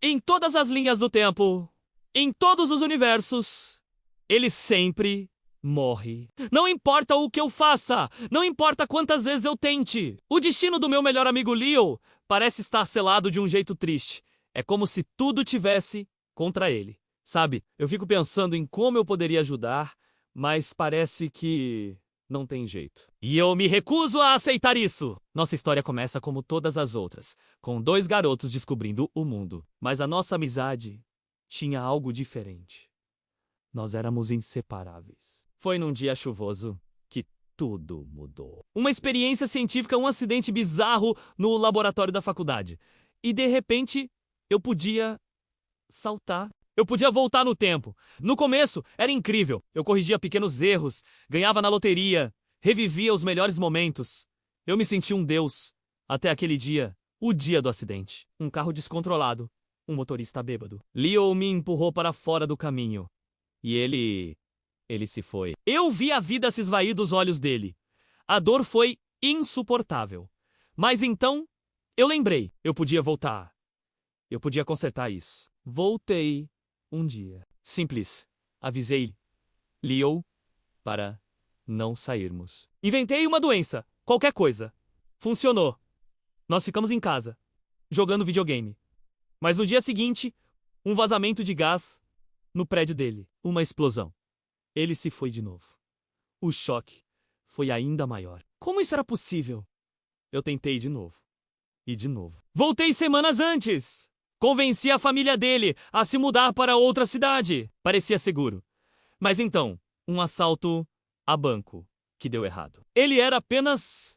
Em todas as linhas do tempo, em todos os universos, ele sempre morre. Não importa o que eu faça, não importa quantas vezes eu tente. O destino do meu melhor amigo Leo parece estar selado de um jeito triste. É como se tudo tivesse contra ele. Sabe, eu fico pensando em como eu poderia ajudar, mas parece que não tem jeito. E eu me recuso a aceitar isso! Nossa história começa como todas as outras, com dois garotos descobrindo o mundo. Mas a nossa amizade tinha algo diferente. Nós éramos inseparáveis. Foi num dia chuvoso que tudo mudou. Uma experiência científica, um acidente bizarro no laboratório da faculdade. E de repente, eu podia saltar. Eu podia voltar no tempo. No começo, era incrível. Eu corrigia pequenos erros, ganhava na loteria, revivia os melhores momentos. Eu me sentia um deus. Até aquele dia, o dia do acidente. Um carro descontrolado, um motorista bêbado. Leo me empurrou para fora do caminho. E ele se foi. Eu vi a vida se esvair dos olhos dele. A dor foi insuportável. Mas então, eu lembrei. Eu podia voltar. Eu podia consertar isso. Voltei um dia. Simples. Avisei Leo para não sairmos. Inventei uma doença. Qualquer coisa. Funcionou. Nós ficamos em casa, jogando videogame. Mas no dia seguinte, um vazamento de gás no prédio dele. Uma explosão. Ele se foi de novo. O choque foi ainda maior. Como isso era possível? Eu tentei de novo. E de novo. Voltei semanas antes! Convenci a família dele a se mudar para outra cidade. Parecia seguro. Mas então, um assalto a banco que deu errado. Ele era apenas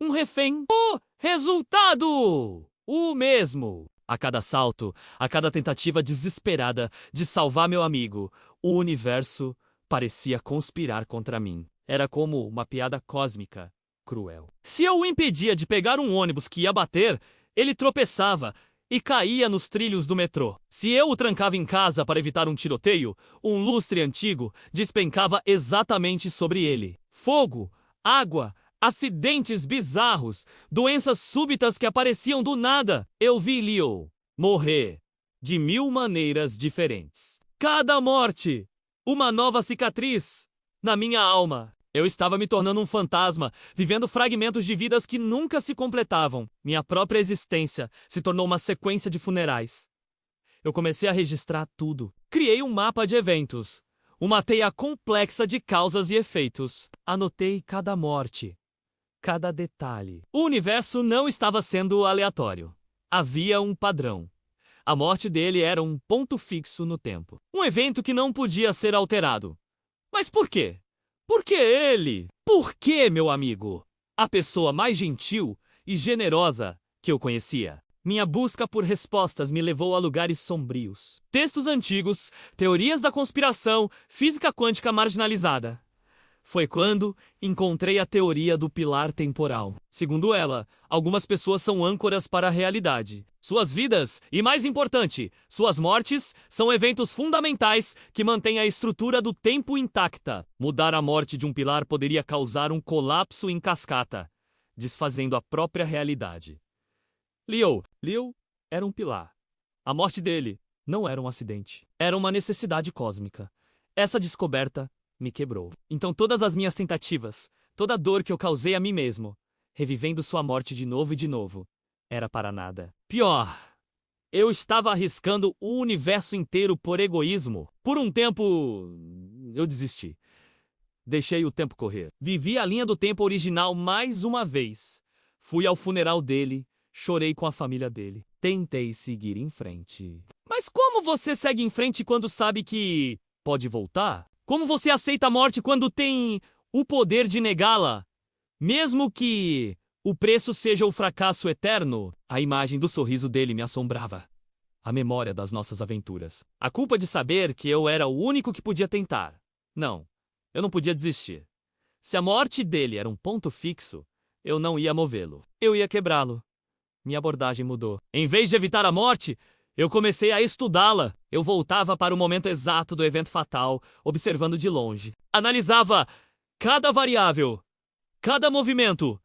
um refém. O resultado! O mesmo. A cada assalto, a cada tentativa desesperada de salvar meu amigo, o universo parecia conspirar contra mim. Era como uma piada cósmica, cruel. Se eu o impedia de pegar um ônibus que ia bater, ele tropeçava e caía nos trilhos do metrô. Se eu o trancava em casa para evitar um tiroteio, um lustre antigo despencava exatamente sobre ele. Fogo, água, acidentes bizarros, doenças súbitas que apareciam do nada. Eu vi Leo morrer de 1000 maneiras diferentes. Cada morte, uma nova cicatriz na minha alma. Eu estava me tornando um fantasma, vivendo fragmentos de vidas que nunca se completavam. Minha própria existência se tornou uma sequência de funerais. Eu comecei a registrar tudo. Criei um mapa de eventos, uma teia complexa de causas e efeitos. Anotei cada morte, cada detalhe. O universo não estava sendo aleatório. Havia um padrão. A morte dele era um ponto fixo no tempo. Um evento que não podia ser alterado. Mas por quê? Por que ele? Por que, meu amigo? A pessoa mais gentil e generosa que eu conhecia. Minha busca por respostas me levou a lugares sombrios. Textos antigos, teorias da conspiração, física quântica marginalizada. Foi quando encontrei a teoria do pilar temporal. Segundo ela, algumas pessoas são âncoras para a realidade. Suas vidas, e mais importante, suas mortes, são eventos fundamentais que mantêm a estrutura do tempo intacta. Mudar a morte de um pilar poderia causar um colapso em cascata, desfazendo a própria realidade. Leo era um pilar. A morte dele não era um acidente. Era uma necessidade cósmica. Essa descoberta me quebrou. Então todas as minhas tentativas, toda a dor que eu causei a mim mesmo, revivendo sua morte de novo e de novo, era para nada. Pior, eu estava arriscando o universo inteiro por egoísmo. Por um tempo, eu desisti. Deixei o tempo correr. Vivi a linha do tempo original mais uma vez. Fui ao funeral dele, chorei com a família dele. Tentei seguir em frente. Mas como você segue em frente quando sabe que pode voltar? Como você aceita a morte quando tem o poder de negá-la? Mesmo que o preço seja o fracasso eterno, a imagem do sorriso dele me assombrava. A memória das nossas aventuras. A culpa de saber que eu era o único que podia tentar. Não, eu não podia desistir. Se a morte dele era um ponto fixo, eu não ia movê-lo. Eu ia quebrá-lo. Minha abordagem mudou. Em vez de evitar a morte, eu comecei a estudá-la. Eu voltava para o momento exato do evento fatal, observando de longe. Analisava cada variável, cada movimento,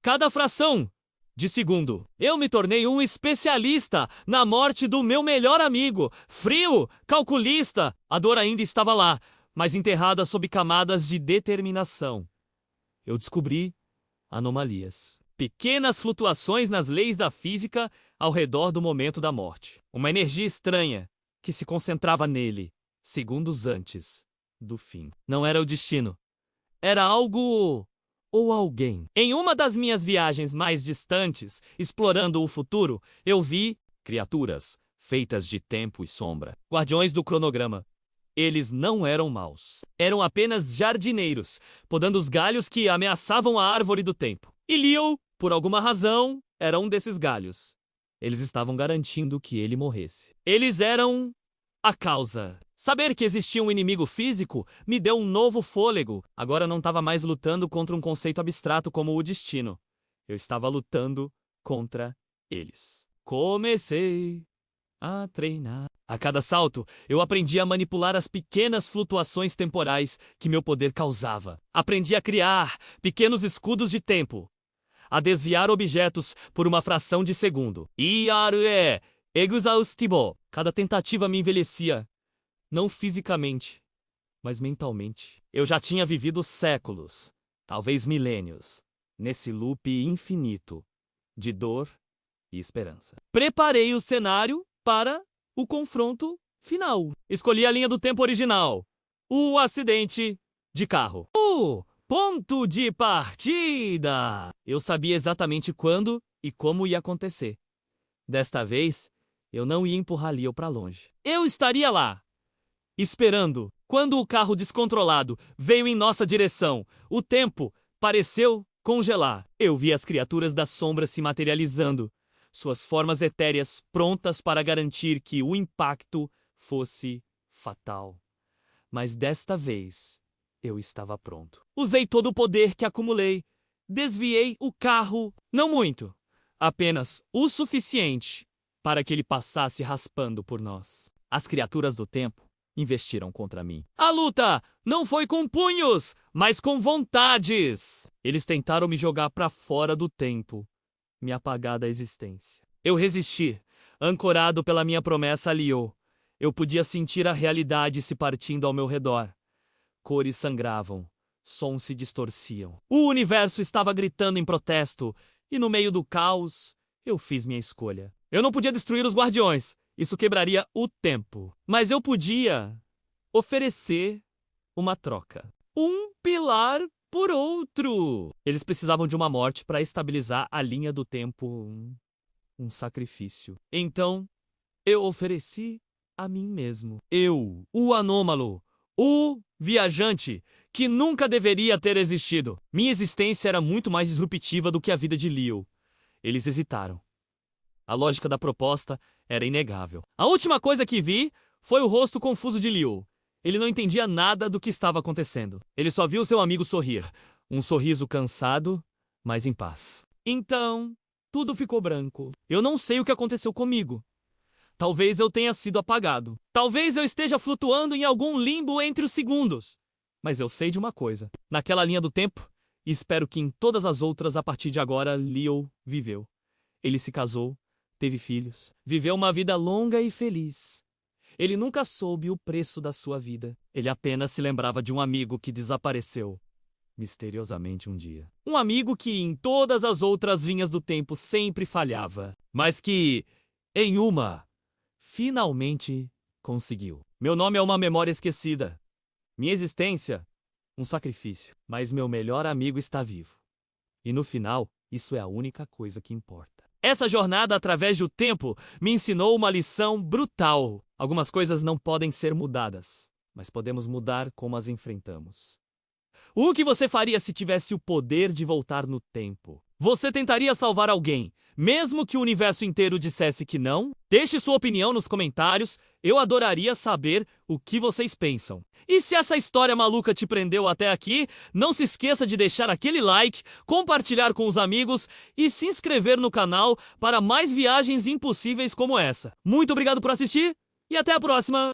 cada fração de segundo. Eu me tornei um especialista na morte do meu melhor amigo. Frio, calculista. A dor ainda estava lá, mas enterrada sob camadas de determinação. Eu descobri anomalias. Pequenas flutuações nas leis da física ao redor do momento da morte. Uma energia estranha que se concentrava nele, segundos antes do fim. Não era o destino. Era algo ou alguém. Em uma das minhas viagens mais distantes, explorando o futuro, eu vi criaturas feitas de tempo e sombra. Guardiões do cronograma. Eles não eram maus. Eram apenas jardineiros, podando os galhos que ameaçavam a árvore do tempo. E Leo, por alguma razão, era um desses galhos. Eles estavam garantindo que ele morresse. Eles eram a causa. Saber que existia um inimigo físico me deu um novo fôlego. Agora não estava mais lutando contra um conceito abstrato como o destino. Eu estava lutando contra eles. Comecei a treinar. A cada salto, eu aprendi a manipular as pequenas flutuações temporais que meu poder causava. Aprendi a criar pequenos escudos de tempo, a desviar objetos por uma fração de segundo. IRE exaustivo. Cada tentativa me envelhecia, não fisicamente, mas mentalmente. Eu já tinha vivido séculos, talvez milênios, nesse loop infinito de dor e esperança. Preparei o cenário para o confronto final. Escolhi a linha do tempo original, o acidente de carro. O ponto de partida! Eu sabia exatamente quando e como ia acontecer. Desta vez, eu não ia empurrar Leo para longe. Eu estaria lá, esperando. Quando o carro descontrolado veio em nossa direção, o tempo pareceu congelar. Eu vi as criaturas das sombras se materializando, suas formas etéreas prontas para garantir que o impacto fosse fatal. Mas desta vez, eu estava pronto. Usei todo o poder que acumulei. Desviei o carro, não muito, apenas o suficiente para que ele passasse raspando por nós. As criaturas do tempo investiram contra mim. A luta não foi com punhos, mas com vontades. Eles tentaram me jogar para fora do tempo, me apagar da existência. Eu resisti, ancorado pela minha promessa a Leo. Eu podia sentir a realidade se partindo ao meu redor. Cores sangravam, sons se distorciam. O universo estava gritando em protesto, e no meio do caos, eu fiz minha escolha. Eu não podia destruir os guardiões, isso quebraria o tempo. Mas eu podia oferecer uma troca. Um pilar por outro. Eles precisavam de uma morte para estabilizar a linha do tempo. Um sacrifício. Então, eu ofereci a mim mesmo. Eu, o anômalo, o viajante, que nunca deveria ter existido. Minha existência era muito mais disruptiva do que a vida de Leo. Eles hesitaram. A lógica da proposta era inegável. A última coisa que vi foi o rosto confuso de Leo. Ele não entendia nada do que estava acontecendo. Ele só viu seu amigo sorrir. Um sorriso cansado, mas em paz. Então, tudo ficou branco. Eu não sei o que aconteceu comigo. Talvez eu tenha sido apagado. Talvez eu esteja flutuando em algum limbo entre os segundos. Mas eu sei de uma coisa. Naquela linha do tempo, e espero que em todas as outras a partir de agora, Leo viveu. Ele se casou, teve filhos, viveu uma vida longa e feliz. Ele nunca soube o preço da sua vida. Ele apenas se lembrava de um amigo que desapareceu misteriosamente um dia. Um amigo que em todas as outras linhas do tempo sempre falhava, mas que, em uma, finalmente conseguiu. Meu nome é uma memória esquecida. Minha existência, um sacrifício. Mas meu melhor amigo está vivo. E no final, isso é a única coisa que importa. Essa jornada através do tempo me ensinou uma lição brutal. Algumas coisas não podem ser mudadas, mas podemos mudar como as enfrentamos. O que você faria se tivesse o poder de voltar no tempo? Você tentaria salvar alguém, mesmo que o universo inteiro dissesse que não? Deixe sua opinião nos comentários, eu adoraria saber o que vocês pensam. E se essa história maluca te prendeu até aqui, não se esqueça de deixar aquele like, compartilhar com os amigos e se inscrever no canal para mais viagens impossíveis como essa. Muito obrigado por assistir e até a próxima!